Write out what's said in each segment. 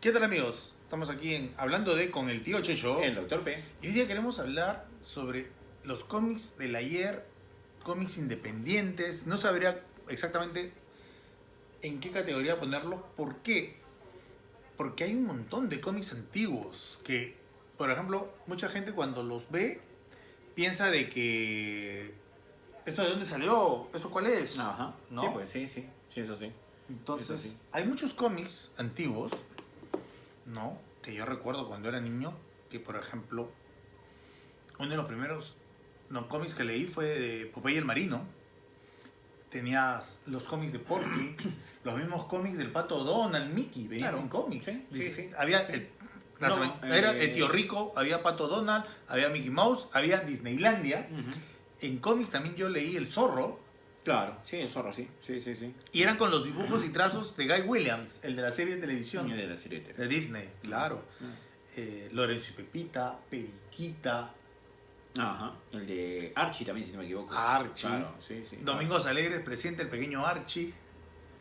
¿Qué tal, amigos? Estamos aquí hablando de Con el Tío Checho. El Doctor P. Y hoy día queremos hablar sobre los cómics del ayer, cómics independientes. No sabría exactamente en qué categoría ponerlos. ¿Por qué? Porque hay un montón de cómics antiguos que, por ejemplo, mucha gente cuando los ve piensa de que ¿esto de dónde salió? ¿Esto cuál es? Ajá. ¿No? Sí, pues sí, eso sí. Entonces, Eso sí. hay muchos cómics antiguos, ¿no? Que yo recuerdo cuando era niño, que por ejemplo, uno de los primeros cómics que leí fue de Popeye el Marino. Tenías los cómics de Porky, los mismos cómics del Pato Donald, Mickey, venían Claro. en cómics. Sí. Había Sí. era el Tío Rico, había Pato Donald, había Mickey Mouse, había Disneylandia. Ujú. En cómics también yo leí El Zorro. Claro, sí, el zorro, sí. Sí. Y eran con los dibujos y trazos de Guy Williams, el de la serie de televisión. De la serie de De Disney, claro. Mm. Lorenzo y Pepita, Periquita, Ajá. El de Archie también, si no me equivoco. Archie. Claro, sí. Domingos Alegres presenta el pequeño Archie,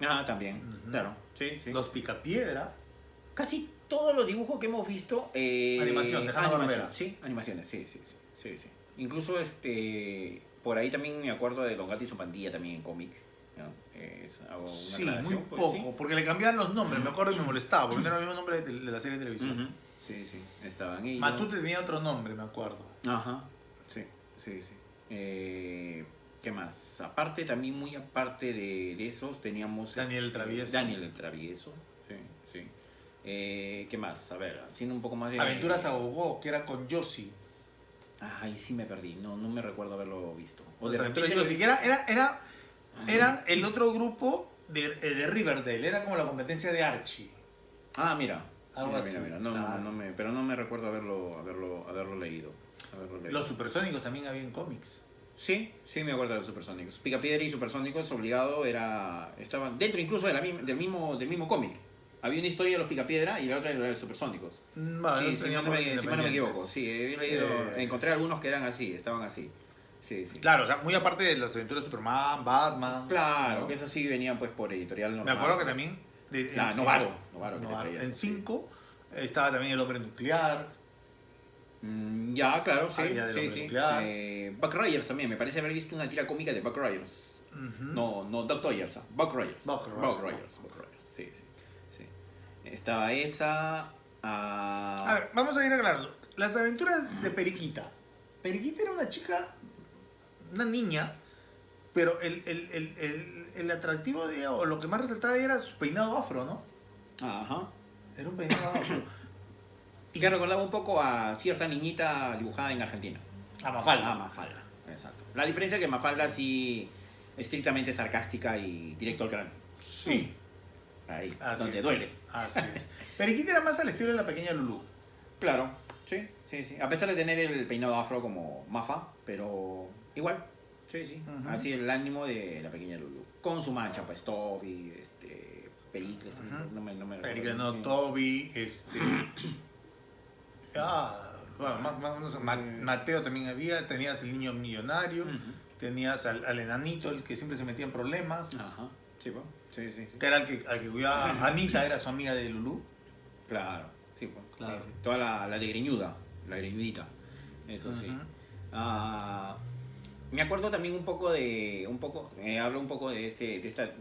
Ah, también. Ujú. Claro, sí. Los Picapiedra. Casi todos los dibujos que hemos visto. Animación, de Hanna-Barbera. animación, sí, animaciones, sí. Incluso por ahí también me acuerdo de Don Gato y su pandilla también en cómic. ¿No? Hago una Sí, muy aclaración, pues, poco, sí. porque le cambiaban los nombres, me acuerdo y me molestaba, porque no era el mismo nombre de la serie de televisión. Ujú. Sí, estaban ellos. Matute tenía otro nombre, me acuerdo. Ajá, sí. ¿Qué más? Aparte, también muy aparte de esos, teníamos... Daniel el Travieso. Daniel el Travieso, sí. ¿Qué más? A ver, haciendo un poco más de... Aventuras a Gogó, que era con Yossi. Ahí sí me perdí, no me recuerdo haberlo visto. Los de Aventuras de repente Yossi, que era el otro grupo de Riverdale, era como la competencia de Archie. Ah, mira. Algo así, Mira. claro. Pero no me recuerdo haberlo leído. Los Supersónicos también había en cómics. Sí, me acuerdo de los Supersónicos. Picapiedra y Supersónicos obligado estaban dentro incluso del mismo cómic. Había una historia de los Picapiedra y la otra de los Supersónicos. Vale, Sí, si no me equivoco. Sí, he leído, encontré algunos que eran así, estaban así. Sí. Claro, o sea, muy aparte de las aventuras de Superman, Batman. Claro, ¿no? que eso sí venían pues por editorial normal. Me acuerdo que pues. también. Novaro que te traía En eso, sí. 5 estaba también El Hombre Nuclear. Ya, claro, sí. Ya del hombre nuclear. Buck Rogers también, me parece haber visto una tira cómica de Buck Rogers. Ujú. No, Doc Rogers, Buck Rogers. Buck Rogers. Sí. Estaba esa. A ver, vamos a ir aclarando. Las aventuras de Periquita. Periquita era una chica, una niña, pero el atractivo de ella, o lo que más resaltaba era su peinado afro, ¿no? Ajá. Era un peinado afro. Y que recordaba un poco a cierta niñita dibujada en Argentina. A Mafalda. Mafalda, exacto. La diferencia es que Mafalda sí estrictamente sarcástica y directo al grano. Sí. Ahí, Así donde es. duele. Así es. Periquita era más al estilo de la pequeña Lulú. Claro, sí. A pesar de tener el peinado afro como Mafa, pero igual. Sí. Ujú. Así el ánimo de la pequeña Lulu. Con su mancha, pues Toby, Pericles también. Ujú. No me recuerdo Pericles, no, bien. Toby, bueno, Mateo también había, tenías el niño millonario, Ujú. tenías al enanito, el que siempre se metía en problemas, Ajá, sí. que era al que cuidaba. Anita era su amiga de Lulú. Claro, sí, pues. Claro. Sí. Toda la de greñuda, la greñudita. Eso sí. Ujú. Me acuerdo también hablo un poco de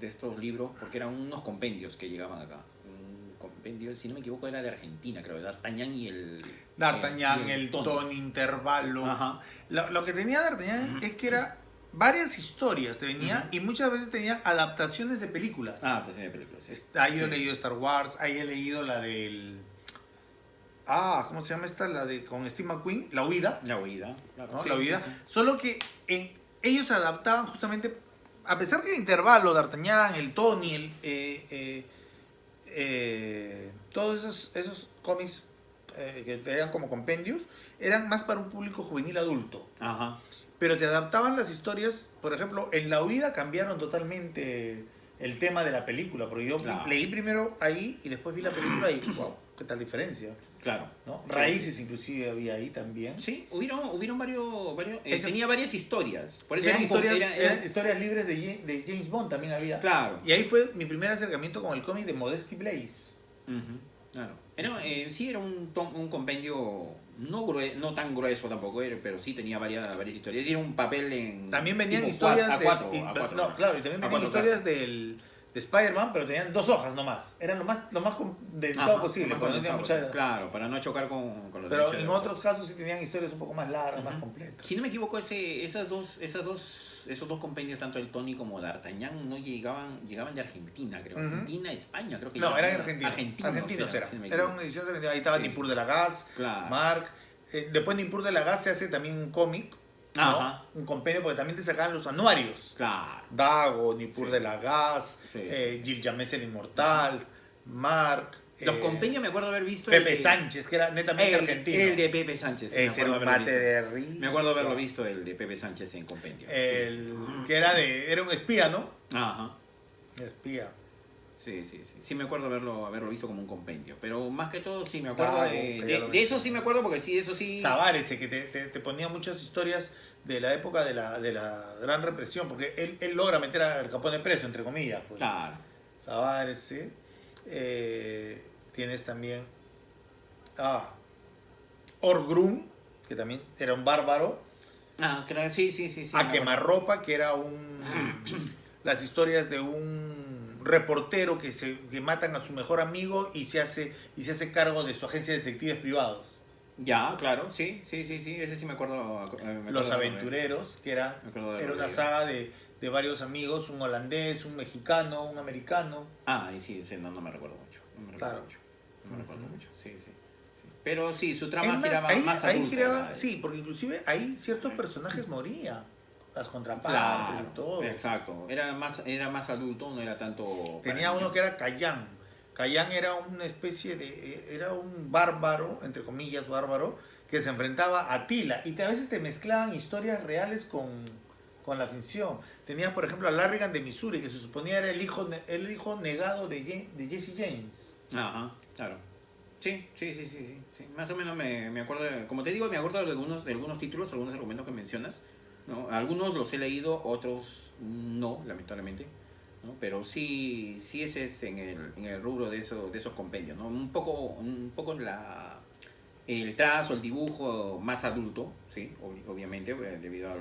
estos libros, porque eran unos compendios que llegaban acá. Un compendio, si no me equivoco, era de Argentina, creo, de D'Artagnan y el... D'Artagnan, y el Tony. Tony, Intervalo. Ajá. Lo que tenía D'Artagnan es que era varias historias, te venía, y muchas veces tenía adaptaciones de películas. Pues sí, de películas, sí. Ahí yo he Sí. leído Star Wars, ahí he leído la del... ¿cómo se llama esta? La de con Steve McQueen, La Huida. La huida, claro. ¿No? Sí, La Huida. sí. Solo que ellos se adaptaban justamente, a pesar que el intervalo, D'Artagnan, el Tony, todos esos cómics que eran como compendios, eran más para un público juvenil adulto. Ajá. Pero te adaptaban las historias, por ejemplo, en La Huida cambiaron totalmente el tema de la película, porque yo Claro. leí primero ahí y después vi la película y wow, qué tal diferencia, Claro. ¿no? Sí. Raíces inclusive había ahí también. Sí, hubieron varios Ese- tenía varias historias. Por eso Eran historias, eran- eran historias libres de James Bond también había. Claro. Y ahí fue mi primer acercamiento con el cómic de Modesty Blaze. Ujú. Claro. Sí era un compendio no tan grueso tampoco, pero sí tenía varias historias. Y era un papel en También venían tipo historias A4. no, claro, y también venían historias de Spider-Man, pero tenían 2 hojas nomás. Eran lo más condensado posible, porque no tenía mucha... Claro, para no chocar con los Pero derechos en de autor. otros casos sí tenían historias un poco más largas, más completas. Si no me equivoco, esos dos compendios, tanto el Tony como D'Artagnan, no llegaban de Argentina, creo. Argentina, España, creo que no, llegaban. eran argentinos eran. si no me Era equivoco. una edición argentina. Ahí estaba Sí, Nippur sí. de la Gas, Claro. Mark. Después de Nippur de la Gas se hace también un cómic, ¿no? Ajá. Un compendio, porque también te sacaban los anuarios. Claro. Dago, Nippur Sí. de la Gas, Sí, sí. Gilgamesh el Inmortal, Mark. Los compendios me acuerdo haber visto. Pepe Sánchez, que era netamente argentino. El de Pepe Sánchez. Ese era un mate de risa. Me acuerdo haberlo visto, el de Pepe Sánchez en compendio. Que era un espía, ¿no? Ajá. Espía. Sí. Sí me acuerdo haberlo visto como un compendio. Pero más que todo, sí me acuerdo Dago, que ya lo de eso sí me acuerdo porque sí, eso sí. Sabar ese que te ponía muchas historias de la época de la gran represión, porque él logra meter al Capone preso, entre comillas. Pues. Claro. Sabar ese. Tienes también Orgrum, que también era un bárbaro. Claro, sí. A Quemarropa, que era las historias de un reportero que matan a su mejor amigo y se hace cargo de su agencia de detectives privados. Ya, claro, sí, ese sí me acuerdo. Los Aventureros, que era una saga de varios amigos, un holandés, un mexicano, un americano. Y sí, ese no me recuerdo mucho. No me recuerdo mucho, sí. Pero sí, su trama giraba más adulta. Sí, porque inclusive ahí ciertos personajes morían. Las contrapartes Claro, y todo. exacto. Era más adulto, no era tanto. Tenía uno que era Cayán. Cayán era una especie era un bárbaro, entre comillas bárbaro, que se enfrentaba a Attila. Y a veces te mezclaban historias reales con la ficción. Tenías, por ejemplo, a Larrigan de Missouri, que se suponía era el hijo negado de Jesse James. Ajá, claro. Sí. Más o menos me acuerdo, como te digo, me acuerdo de algunos títulos, algunos argumentos que mencionas, ¿no? Algunos los he leído, otros no, lamentablemente, ¿no? Pero sí ese es en el rubro de esos compendios, ¿no? Un poco el trazo, el dibujo más adulto, sí, obviamente, debido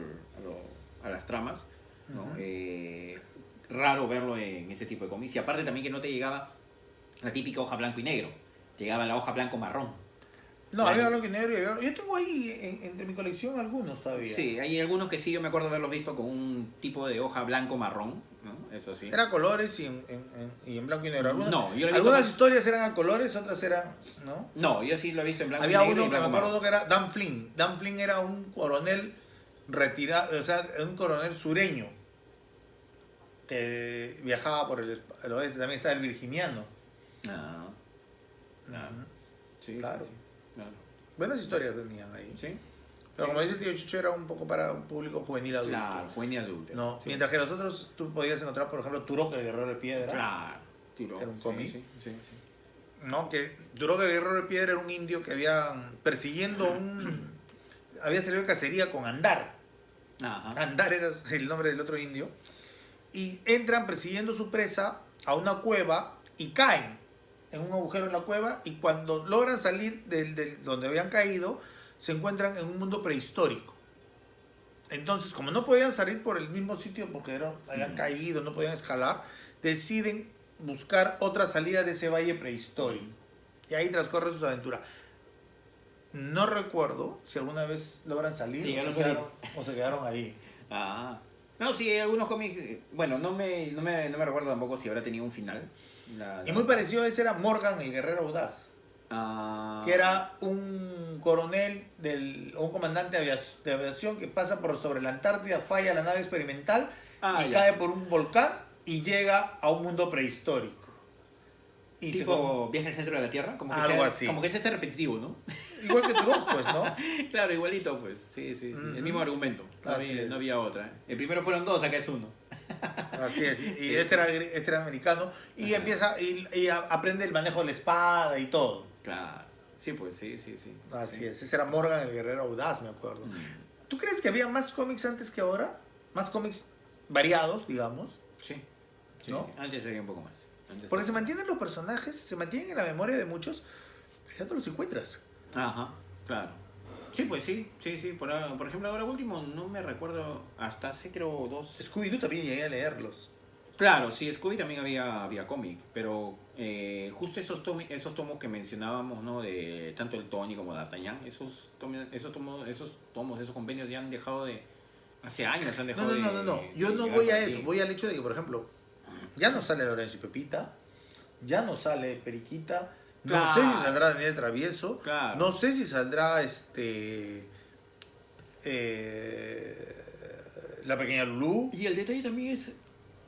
a las tramas, ¿no? Raro verlo en ese tipo de cómics. Y aparte también que no te llegaba la típica hoja blanco y negro, llegaba la hoja blanco-marrón. No, había blanco y negro. Yo tengo ahí entre mi colección algunos todavía. Sí, hay algunos que sí, yo me acuerdo haberlos visto con un tipo de hoja blanco-marrón, ¿no? Eso sí. Era colores y en blanco y negro. Algunas historias eran a colores, otras eran, ¿no? No, yo sí lo he visto en blanco Había y negro. Había uno, me acuerdo que era Dan Flynn. Dan Flynn era un coronel retirado, o sea, un coronel sureño que viajaba por el oeste. También estaba el virginiano. Claro. Sí, claro. Sí. Claro. Buenas historias tenían ahí. Sí. Pero como dice el tío Chicho, era un poco para un público juvenil adulto. Claro, juvenil adulto. No, sí. mientras que nosotros tú podías encontrar, por ejemplo, Turok el Guerrero de Piedra. Claro, Turok. Era un cómic. Sí. No, que Turok el Guerrero de Piedra era un indio que había persiguiendo había salido de cacería con Andar. Ajá. Andar era el nombre del otro indio. Y entran persiguiendo su presa a una cueva y caen en un agujero en la cueva, y cuando logran salir del donde habían caído, se encuentran en un mundo prehistórico. Entonces, como no podían salir por el mismo sitio porque habían caído, no podían escalar, deciden buscar otra salida de ese valle prehistórico. Y ahí transcurre sus aventuras. No recuerdo si alguna vez logran salir, Sí, o se quedaron ahí. No, sí, hay algunos cómics. Bueno, no me recuerdo tampoco si habrá tenido un final. Y muy parecido a ese era Morgan, el guerrero audaz. Que era un coronel o un comandante de aviación que pasa por sobre la Antártida, falla la nave experimental y cae por un volcán y llega a un mundo prehistórico. Y tipo viaje al centro de la Tierra, algo así. Como que ese es repetitivo, ¿no? Igual que Turok, pues, ¿no? Claro, igualito, pues. Sí. El mismo argumento. No había otra. El primero fueron dos, acá es uno. Así es. Y este era americano. Y empieza y aprende el manejo de la espada y todo. Claro. Sí, pues, sí. Así es. Ese era Morgan, el guerrero audaz, me acuerdo. ¿Tú crees que había más cómics antes que ahora? Más cómics variados, digamos. Sí. ¿No? Sí. Antes había un poco más. Porque se mantienen los personajes, se mantienen en la memoria de muchos, pero ya no los encuentras. Ajá, claro. Sí, pues sí. Por ejemplo, ahora último, no me recuerdo, hasta hace creo 2... Scooby-Doo también llegué a leerlos. Claro, sí, Scooby también había cómic, pero justo esos tomos que mencionábamos, ¿no? De tanto el Tony como D'Artagnan, esos compendios ya han dejado de... Hace años han dejado de... No. Yo no llegar voy por a aquí. eso. Voy al hecho de que, por ejemplo, ya no sale Lorenzo y Pepita, ya no sale Periquita, no Claro. sé si saldrá Daniel Travieso, Claro. no sé si saldrá la pequeña Lulú. Y el detalle también es...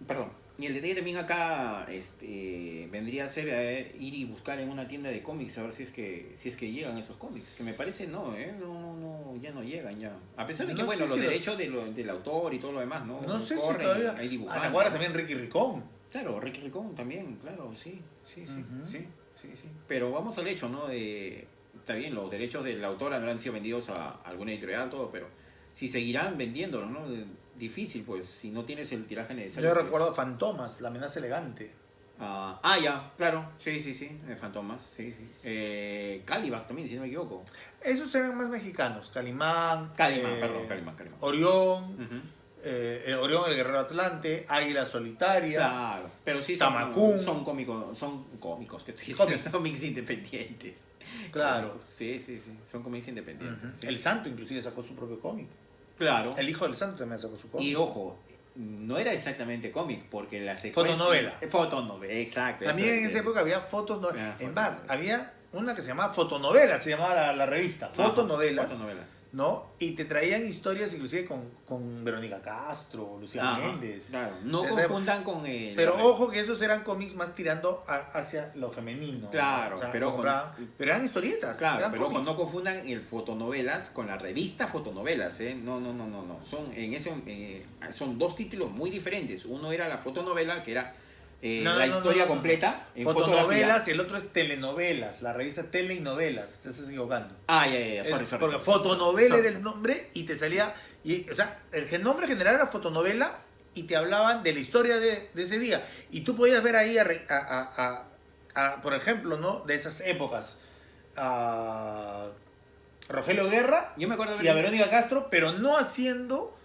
Perdón. Y el detalle también acá vendría a ser ir y buscar en una tienda de cómics a ver si es que llegan esos cómics. Que me parece no, ya no llegan ya. A pesar de que, No bueno, sé los si derechos del autor y todo lo demás, ¿no? No sé si Corren, todavía. hay ¿Te dibujantes. acuerdas también Ricky Ricón? Claro, Ricky Ricón también, claro, sí. Ujú. Sí. Pero vamos al hecho, ¿no? Está bien, los derechos del autor no han sido vendidos a alguna editorial, todo, pero si seguirán vendiéndolos, ¿no? Difícil, pues, si no tienes el tiraje necesario. Yo pues. recuerdo Fantomas, la amenaza elegante. Ya, claro, sí, Fantomas, sí. Caliban también, si no me equivoco. Esos eran más mexicanos. Calimán. Calimán. Orión. Ujú. Orión el Guerrero Atlante. Águila Solitaria. Claro, pero sí Tamacún. son cómicos, que estoy diciendo, Cómics. cómics independientes. Claro. Cómicos, sí, son cómics independientes. Ujú. Sí. El Santo inclusive sacó su propio cómic. Claro. El hijo del Santo también sacó su cómic. Y ojo, no era exactamente cómic, porque la secuencia... Fotonovela. Fotonovela, exacto. También eso en es esa que- época había fotos. Ah, En más, fotonovela. había una que se llamaba Fotonovela, se llamaba la revista. Ajá, Fotonovelas. Fotonovela. ¿No? Y te traían historias inclusive con Verónica Castro, Lucía Ajá, Méndez. claro, no Esa confundan con el... Pero ojo que esos eran cómics más tirando hacia lo femenino. Claro, ¿no? O sea, pero ojo, pero eran historietas. Claro, eran pero ojo, cómics. no confundan el fotonovelas con la revista Fotonovelas, ¿eh? No. Son dos títulos muy diferentes. Uno era la fotonovela, que era la historia completa en Fotonovelas fotografía. y el otro es telenovelas, la revista Tele y Novelas. Te estás equivocando. Ya, sorry. Porque fotonovela Sorry. era el nombre y te salía. O sea, el nombre general era fotonovela y te hablaban de la historia de ese día. Y tú podías ver ahí, por ejemplo, ¿no? De esas épocas, a Rogelio Guerra Yo me acuerdo de y a Verónica Castro, pero no haciendo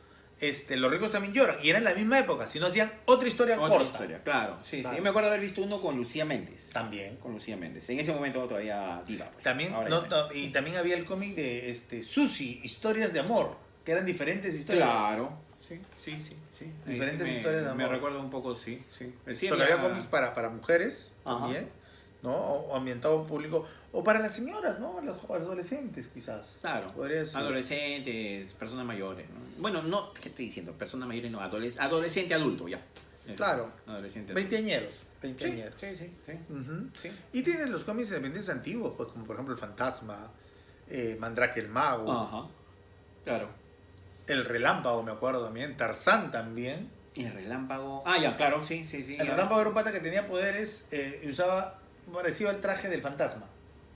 Los ricos también lloran. Y era en la misma época, si no hacían otra historia otra corta. historia, claro. Sí. Claro. Yo me acuerdo de haber visto uno con Lucía Méndez. También. Con Lucía Méndez. En ese momento todavía diva. Pues. También, Ahora no, ya. y también había el cómic de Susi, historias de amor, que eran diferentes historias. Claro. Sí. Ahí Diferentes sí historias de Me amor. recuerdo un poco, sí. Sí, Porque había cómics para mujeres Ajá. también, ¿no? O ambientado a un público, o para las señoras, ¿no? Los adolescentes quizás. Claro. Podría ser. Adolescentes, personas mayores. ¿No? Bueno, no, ¿qué estoy diciendo? Personas mayores, no, adolescente adulto, ya. Eso. Claro. Adolescente adulto. Veinteañeros. Sí, Veinteañeros. sí. Ujú. Sí. Y tienes los cómics independientes antiguos, pues como por ejemplo El Fantasma, Mandrake el Mago, Ajá. Claro. El Relámpago, me acuerdo también, Tarzán también. Y el relámpago. Ya, claro, sí. El Relámpago era un pata que tenía poderes y usaba parecido al traje del fantasma.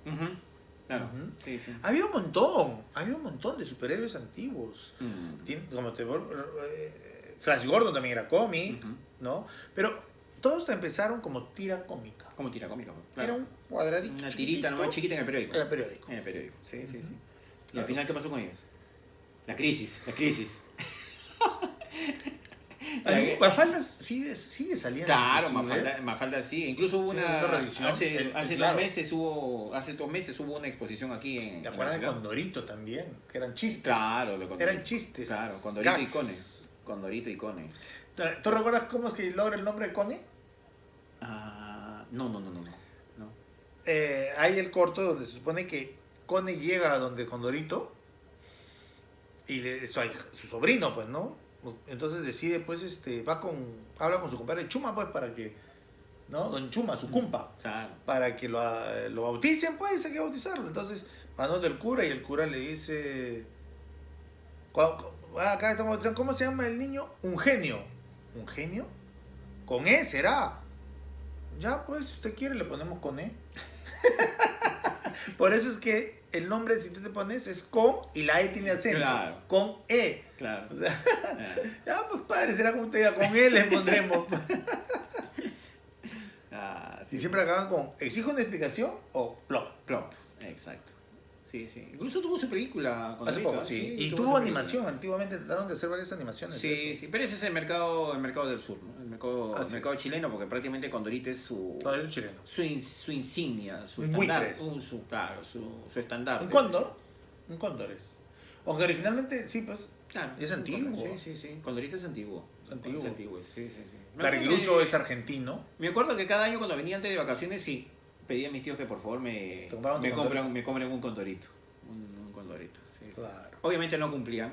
Ujú. Claro. Ujú. Sí. Había un montón de superhéroes antiguos. Como Flash Gordon también era cómic, Ujú. ¿no? Pero todos empezaron como tira cómica. Como tira cómica, claro. Era un cuadradito Una chiquitito. tirita nomás chiquita en el periódico. Era periódico. En el periódico, sí. Y Claro. al final, ¿qué pasó con ellos? La crisis. Mafalda sigue saliendo. Claro, inclusive. Mafalda sí. Incluso hubo Sí, una una reedición. hace Claro. 2 meses hubo una exposición aquí en ¿Te en acuerdas la de ciudad. Condorito también? Que eran chistes. Claro, lo Condorito. Eran chistes. Claro, Condorito y gags. Cone. Condorito y Cone. ¿Tú recuerdas cómo es que logra el nombre de Cone? No. Hay el corto donde se supone que Cone llega a donde Condorito y su sobrino, pues, ¿no? Entonces decide, pues, habla con su compadre Chuma, pues, para que, ¿no? Don Chuma, su cumpa, Claro. para que lo bauticen, pues, hay que bautizarlo. Entonces, van donde el cura y el cura le dice, acá estamos bautizando, ¿cómo se llama el niño? Un genio. ¿Un genio? ¿Con E será? Ya, pues, si usted quiere, le ponemos con E. Por eso es que el nombre, si tú te pones, es con y la E tiene acento. Claro. Con E. Claro. O sea, ya, pues padre, será como usted diga, con E le pondremos. Y siempre acaban con, ¿exijo una explicación o plop? Plop, exacto. Sí, sí. Incluso tuvo su película. Hace Condorito, poco, sí. Y tuvo tuvo su animación, antiguamente trataron de hacer varias animaciones. de Sí, eso. sí, pero ese es el mercado del sur, ¿no? El Así mercado es. chileno, porque prácticamente Condorito es Todo eso es chileno. su insignia, su Un estandarte, buitre. claro, su estandarte. Un cóndor es. Aunque originalmente, sí, pues, Claro, es un antiguo. condor, sí, sí, sí. Condorito es antiguo. Antiguo. Es antiguo, sí, sí, sí. Carilucho es argentino. Me acuerdo que cada año cuando venía antes de vacaciones, sí, pedía a mis tíos que por favor ¿Te compraban tu condorito? me compren un condorito. Un condorito, sí. Claro. Obviamente no cumplían.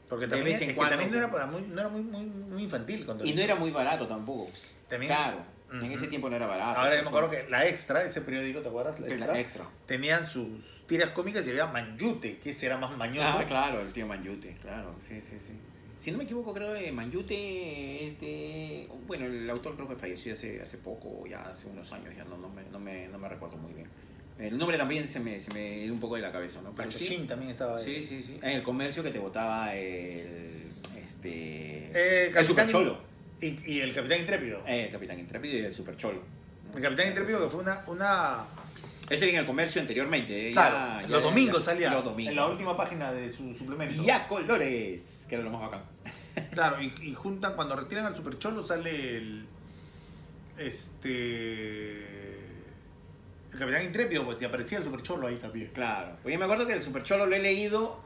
Porque De también, vez en es que cuando, también no era, pues. no era muy infantil. Y Condorito. no era muy barato tampoco. También, Claro, en Ujú. ese tiempo no era barato. Ahora yo me acuerdo que la Extra, ese periódico, ¿te acuerdas? La Que Extra, la extra. tenían sus tiras cómicas y había Manyute, que ese era más mañoso. Ah, claro, el tío Manyute, claro, sí, sí, sí. Si no me equivoco, creo que Manyute es de... Bueno, el autor creo que falleció hace poco, ya hace unos años, ya no me recuerdo muy bien. El nombre también se me dio un poco de la cabeza, ¿no? Pero Pachochín sí, también estaba ahí. sí, sí, sí. En el comercio que te botaba el Capitán Super Cholo. Y el Capitán Intrépido. El Capitán Intrépido y el Super Cholo. ¿no? El Capitán Intrépido Ese que fue una... Ese en el comercio anteriormente. Claro, los domingos salía Los domingos. en la última página de su suplemento. Y a colores, que era lo más bacán. Claro, y juntan, cuando retiran al Super Cholo sale el Capitán Intrépido, pues, y aparecía el Super Cholo ahí también. Claro. Oye, me acuerdo que el Super Cholo lo he leído.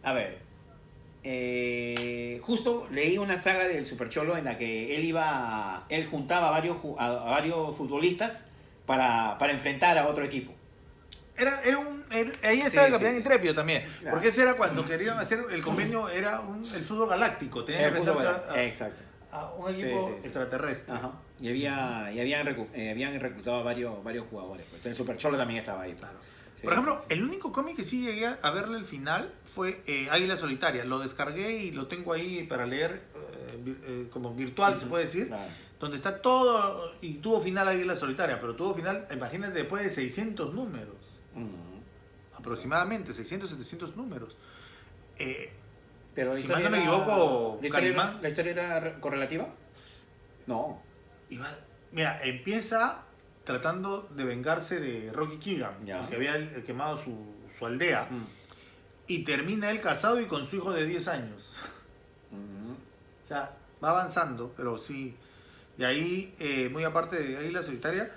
A ver. Justo leí una saga del Super Cholo en la que él juntaba a varios futbolistas para enfrentar a otro equipo. Ahí estaba Sí, el Capitán sí. Intrépido también. Claro. Porque ese era cuando querían hacer el convenio, era el fútbol galáctico. Tenían que El fútbol, enfrentarse exacto. a un equipo Sí, sí, sí. extraterrestre. Ajá. Y habían reclutado a varios jugadores. Pues el Super Cholo también estaba ahí. Claro. Sí, Por ejemplo, sí, sí. el único cómic que sí llegué a verle el final fue Águila Solitaria. Lo descargué y lo tengo ahí para leer como virtual, se puede decir. Claro. Donde está todo, y tuvo final Águila Solitaria, pero tuvo final, imagínate, después de 600 números. Aproximadamente, 600, 700 números. Pero Si mal no me equivoco, Calimán ¿La historia era correlativa? No. mira, empieza tratando de vengarse de Rocky Keegan, Ya. el que había quemado su aldea, Mm. y termina él casado y con su hijo de 10 años. Mm. O sea, va avanzando, pero sí. De ahí, muy aparte de Águila Solitaria,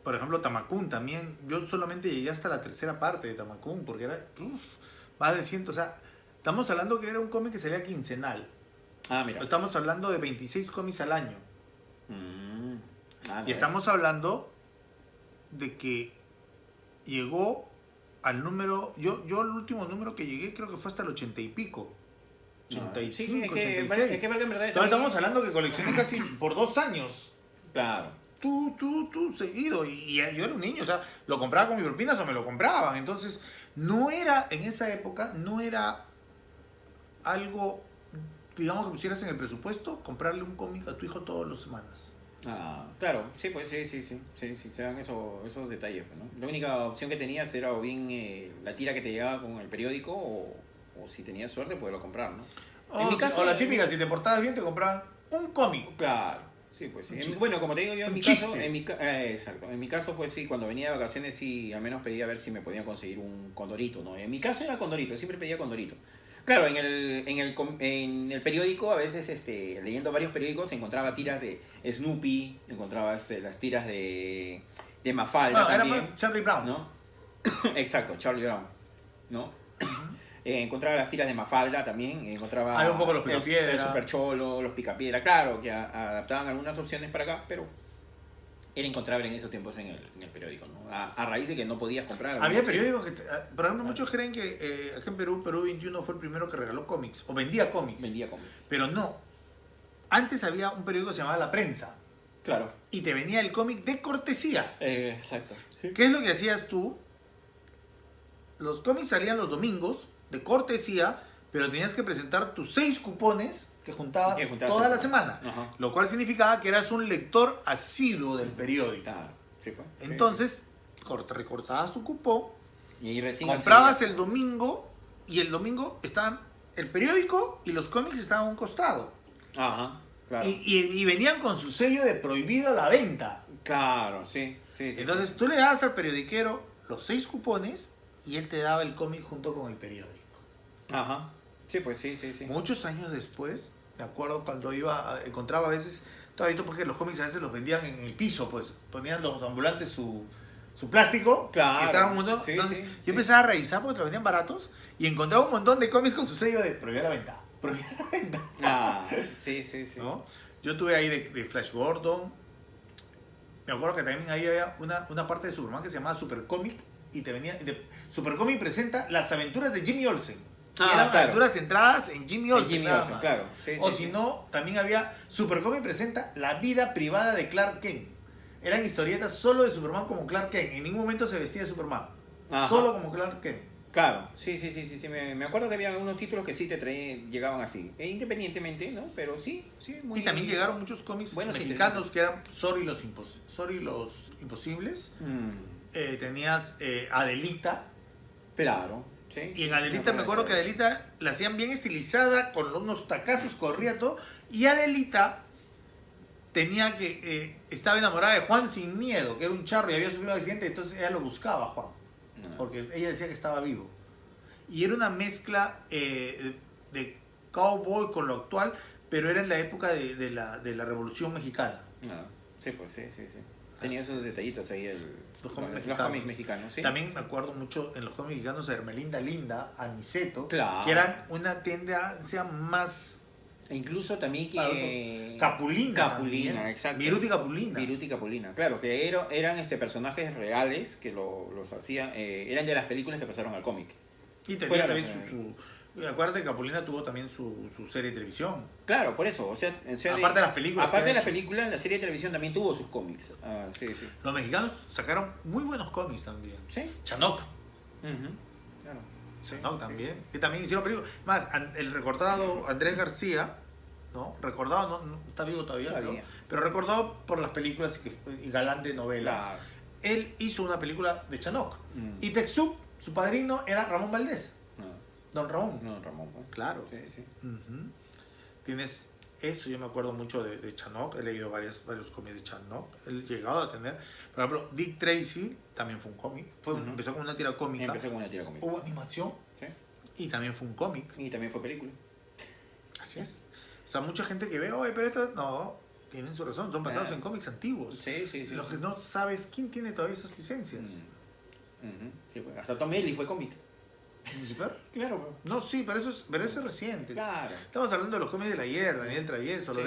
por ejemplo, Tamacún también. Yo solamente llegué hasta la tercera parte de Tamacún, porque era más de 100. O sea, estamos hablando que era un cómic que salía quincenal. Ah, mira. Estamos hablando de 26 cómics al año. Ah, Y estamos hablando de que llegó al número... Yo el último número que llegué creo que fue hasta el 80 y pico. 85, sí, es que 86. es que en verdad Entonces estamos hablando que coleccioné casi por 2 años. Claro. Tú seguido. Y yo era un niño, o sea, lo compraba con mis propinas o me lo compraban. Entonces, no era, en esa época, no era algo, digamos, que pusieras en el presupuesto, comprarle un cómic a tu hijo todas las semanas. Ah, claro, sí, pues sí, se dan esos detalles, pues, ¿no? La única opción que tenías era o bien la tira que te llegaba con el periódico o si tenías suerte poderlo comprar, ¿no? O la típica, si te portabas bien, te compraban un cómic. Claro, sí, pues sí. Un chiste. Bueno, como te digo yo, en Un mi caso, chiste. exacto. En mi caso, pues sí, cuando venía de vacaciones, sí, al menos pedía a ver si me podían conseguir un condorito, ¿no? En mi caso era condorito, siempre pedía condorito. Claro, en el periódico, a veces leyendo varios periódicos, encontraba tiras de Snoopy, encontraba las tiras de Mafalda No, era también, más Charlie Brown. ¿no? Exacto, Charlie Brown, ¿no? Encontraba las tiras de Mafalda también, encontraba Hay un poco los Picapiedra. el Super Cholo, los Picapiedra, claro, que adaptaban algunas opciones para acá, pero era encontrable en esos tiempos en el periódico, ¿no? A raíz de que no podías comprar. Había algunos- periódicos que, por ejemplo, muchos creen que acá en Perú 21 fue el primero que regaló cómics, o vendía cómics. Vendía cómics. Pero no. Antes había un periódico que se llamaba La Prensa, Claro. y te venía el cómic de cortesía. Exacto. ¿Qué es lo que hacías tú? Los cómics salían los domingos, de cortesía, pero tenías que presentar tus 6 cupones que juntabas Que juntabas toda el- la semana. Ajá. Lo cual significaba que eras un lector asiduo del periódico. Claro. Sí, pues. Sí. Entonces, recortabas tu cupón, Y ahí recién comprabas accedías. el domingo, y el domingo estaban el periódico y los cómics estaban a un costado. Ajá. claro. Y venían con su sello de prohibido la venta. Claro, sí, sí, sí. Entonces tú le dabas al periodiquero los 6 cupones y él te daba el cómic junto con el periódico. Ajá. Sí, pues sí, sí, sí. Muchos años después, me acuerdo cuando encontraba a veces, todavía porque los cómics a veces los vendían en el piso, pues ponían los ambulantes su plástico, Claro, y estaban un montón. sí, Entonces sí, yo sí. empezaba a revisar porque los vendían baratos y encontraba un montón de cómics con su sello de prohibir la venta. Prohibir la venta. Ah, sí, sí, sí. ¿No? Yo tuve ahí de Flash Gordon. Me acuerdo que también ahí había una parte de Superman que se llamaba Super Comic y te venía. Super Comic presenta las aventuras de Jimmy Olsen. Y eran claro. aventuras centradas en Jimmy Olsen. Jimmy nada Olsen, más. claro. Sí, O sí, si sí. no, también había Super Comic presenta la vida privada de Clark Kent. Eran historietas solo de Superman como Clark Kent. En ningún momento se vestía de Superman. Ajá. Solo como Clark Kent. Claro, sí, sí, sí, sí, sí. Me acuerdo que había unos títulos que sí te traían, llegaban así. Independientemente, ¿no? Pero sí, sí, muy Y también llegaron muchos cómics Buenos e mexicanos que eran Sorry los Imposibles. Tenías Adelita. Claro, sí. Y sí, en sí, Adelita me acuerdo que Adelita la hacían bien estilizada, con unos tacazos, corría todo. Y Adelita tenía estaba enamorada de Juan Sin Miedo, que era un charro y había sufrido un accidente, entonces ella lo buscaba, Juan. No. Porque ella decía que estaba vivo. Y era una mezcla de cowboy con lo actual, pero era en la época de la Revolución Mexicana. Ah, sí, pues sí, sí, sí. Tenía esos detallitos ahí Los cómics los cómics mexicanos, sí. También me acuerdo mucho en los cómics mexicanos de Hermelinda Linda, Aniceto, Claro. que eran una tendencia más E incluso también que... Capulina. Capulina, también. exacto. Viruta y Capulina. Viruta y Capulina, claro, que eran personajes reales que los hacían, eran de las películas que pasaron al cómic. Y tenía Fuera también los- acuérdate que Capulina tuvo también su serie de televisión. Claro, por eso, o sea Aparte de las películas Aparte que de ha las hecho. películas, la serie de televisión también tuvo sus cómics. Ah, sí, sí. Los mexicanos sacaron muy buenos cómics también. Sí. Chanok. Ujú, claro. Sí, Chanok sí, también. sí. Que también hicieron películas. Más, el recordado Andrés García, ¿no? Recordado, no está vivo todavía, Todavía. pero recordado por las películas y galán de novelas. Claro. Él hizo una película de Chanok. Mm. Y Texup, su padrino, era Ramón Valdés. No, Don Ramón. no, Ramón. ¿no? Claro. Sí, sí. Ujú. Tienes eso, yo me acuerdo mucho de Chanok, he leído varios cómics de Chanok, he llegado a tener, por ejemplo, Dick Tracy también fue un cómic, Ujú. empezó como una tira cómica, Empezó con una tira cómica. hubo animación Sí. y también fue un cómic, Y también fue película. así es. O sea, mucha gente que ve, oye, pero esto, no, tienen su razón, son basados Ah. en cómics antiguos. Sí, sí, sí. Lo sí. que no sabes, ¿quién tiene todavía esas licencias? Ujú. Sí, pues, hasta Tom Ellis fue cómic. ¿Lucifer? Claro, No, sí, pero eso es reciente. claro. Estamos hablando de los cómics del ayer, Daniel Travieso, Sí.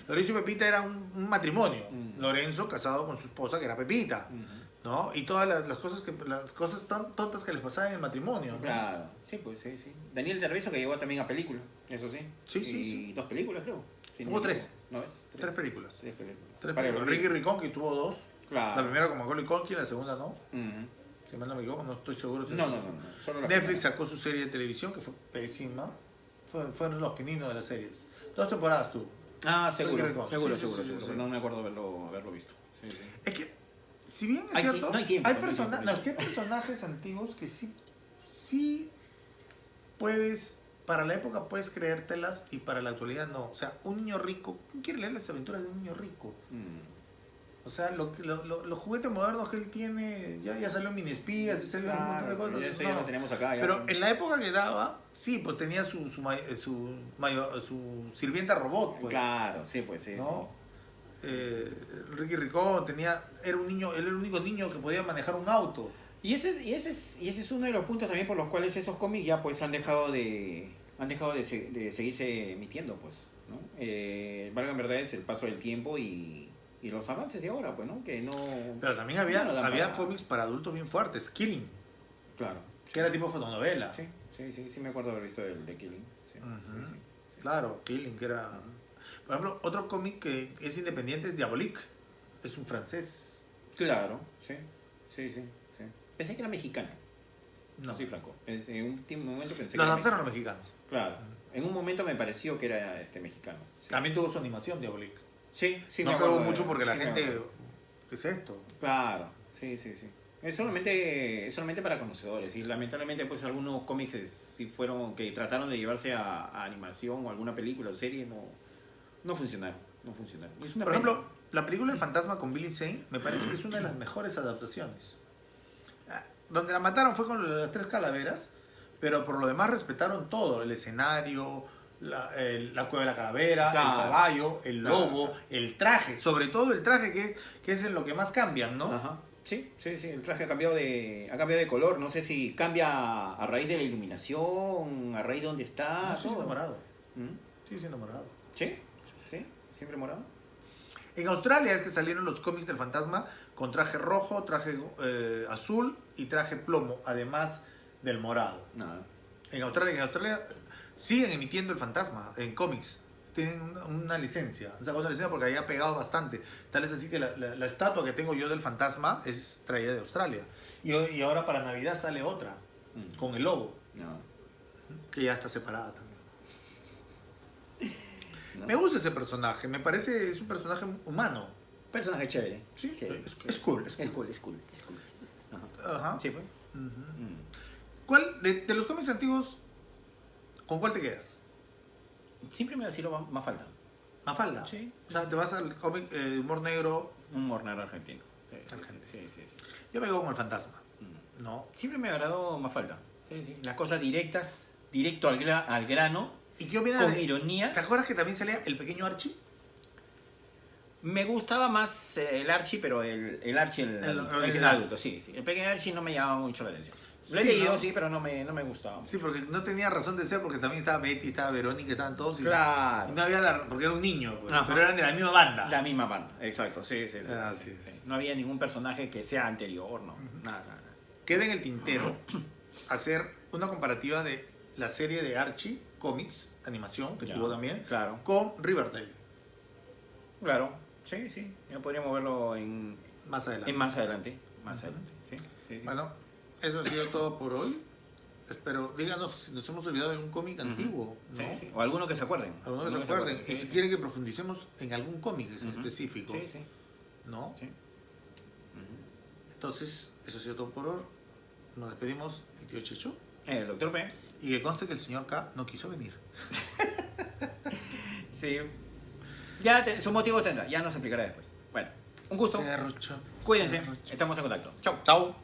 Lorenzo y Pepita era un matrimonio. Mm. Lorenzo casado con su esposa que era Pepita, Ujú. ¿no? Y todas las cosas tan tontas que les pasaban en el matrimonio, ¿no? Claro, sí, pues sí, sí. Daniel Terviso que llegó también a película, eso sí. Sí, sí, y sí. 2 películas, creo. Si no Hubo me 3. equivoco. ¿No ves? 3 películas. 3 películas. Tres Para películas. el Ricky Ricón, que tuvo 2. Claro. La primera con Macaulay Culkin, la segunda no. Ujú. Si mal no me equivoco, no estoy seguro. Si No, no, no, no. Solo la Netflix primera. sacó su serie de televisión, que fue pésima. Fueron los pininos de las series. 2 temporadas tuvo. Ah, seguro, Ricky Ricón. seguro, Sí, sí, seguro, sí, seguro. sí. No me acuerdo haberlo visto. Sí, sí. Es que, si bien es Hay cierto, no hay tiempo, hay, no hay persona- tiempo. no, es que hay personajes antiguos que sí puedes, para la época puedes creértelas y para la actualidad no. O sea, un niño rico, ¿quién quiere leer las aventuras de un niño rico? Mm. O sea, los juguetes modernos que él tiene, ya salió mini espías, ya salió un montón de Claro, cosas. eso entonces, ya no. lo tenemos acá. Ya. Pero en la época que daba, sí, pues tenía su sirvienta robot, pues. Claro, sí, pues sí. ¿No? Ricky Ricón era un niño, él era el único niño que podía manejar un auto. Y ese es uno de los puntos también por los cuales esos cómics ya pues han dejado de seguirse emitiendo, pues, ¿no? Valga en verdad es el paso del tiempo y los avances de ahora, pues, ¿no? Que no... Pero también Ya no dan había para- cómics para adultos bien fuertes. Killing, Claro. que era tipo fotonovela. Sí, sí me acuerdo haber visto el de Killing. Sí, Ujú. sí, sí. Claro, Killing, que era... Por ejemplo, otro cómic que es independiente es Diabolique. Es un francés. Claro, sí. Pensé que era mexicano, No, no soy franco. En un momento pensé que lo era adaptaron a los mexicano. mexicanos. Claro. En un momento me pareció que era mexicano. Sí. También tuvo su animación Diabolique. Sí, sí No me pegó acuerdo, mucho porque la sí me gente... acuerdo. ¿Qué es esto? Claro, sí. Es solamente para conocedores. Y lamentablemente, pues algunos cómics sí fueron que trataron de llevarse a animación o alguna película o serie, no funcionaron. no funcionar. Y es una Por pena. ejemplo, la película El fantasma con Billy Zane me parece que es una de las mejores adaptaciones. Donde la mataron fue con las 3 calaveras, pero por lo demás respetaron todo, el escenario, la cueva de la calavera, Claro. el caballo, el Claro. lobo, el traje, sobre todo el traje que es en lo que más cambian, ¿no? Ajá. Sí, sí, sí, el traje ha cambiado de color. No sé si cambia a raíz de la iluminación, a raíz de dónde está. No, sí, todo. enamorado. ¿Mm? Sí, enamorado. ¿Sí? ¿Sí? ¿Siempre morado? En Australia es que salieron los cómics del fantasma con traje rojo, traje azul y traje plomo, además del morado. Nada. En Australia siguen emitiendo el fantasma en cómics. Tienen una licencia. Han sacado una licencia porque ahí ha pegado bastante. Tal es así que la estatua que tengo yo del fantasma es traída de Australia. Y ahora para Navidad sale otra, con el logo, No. que ya está separada también. No. Me gusta ese personaje, me parece es un personaje humano. Personaje chévere. Sí, Chévere, es chévere. cool. Es cool, es cool, es cool. Ajá. Ajá. Sí, pues. Ujú. Mm. ¿Cuál, de los cómics antiguos, con cuál te quedas? Siempre me ha sido más falta. Mafalda. Sí. O sea, te vas al cómic de humor negro. Un mornero argentino. Sí, sí, Argentino. sí, sí, sí. Yo me quedo con el fantasma. Mm. ¿No? Siempre me agradó más falta. Sí, sí. Las cosas directas, directo al grano, ¿Y qué opinas con de- ironía. ¿Te acuerdas que también salía el pequeño Archie? Me gustaba más el Archie, pero el Archie, El el original. adulto, sí, sí. El pequeño Archie no me llamaba mucho la atención. Lo he Sí, leído, ¿no? sí, pero no me gustaba. Sí, porque no tenía razón de ser, porque también estaba Betty, estaba Verónica, estaban todos. Y Claro. no había porque era un niño, pues, Ajá. pero eran de la misma banda. La misma banda, exacto, sí, sí, sí. Así sí, es. sí. No había ningún personaje que sea anterior, no. Nada, nada. Queda en el tintero hacer una comparativa de la serie de Archie, cómics, animación, que Ya. tuvo también, Claro, con Riverdale, claro. Sí, sí. Ya podríamos verlo en más adelante. más adelante. Más adelante, sí. Sí, sí. Bueno, eso ha sido todo por hoy. Espero, díganos si nos hemos olvidado de algún cómic Ujú. antiguo, ¿no? Sí, sí. O alguno que se acuerden. Algunos que se Alguno acuerden. sí, Y si sí. quieren que profundicemos en algún cómic en Ujú. específico, Sí, sí. ¿no? Sí. Ujú. Entonces, eso ha sido todo por hoy. Nos despedimos, el tío Checho. El doctor P. Y que conste que el señor K no quiso venir. Sí. Ya su motivo tendrá, ya nos explicará después. Bueno, un gusto. Serrucho, Cuídense. serrucho. Estamos en contacto. Chau. Chao.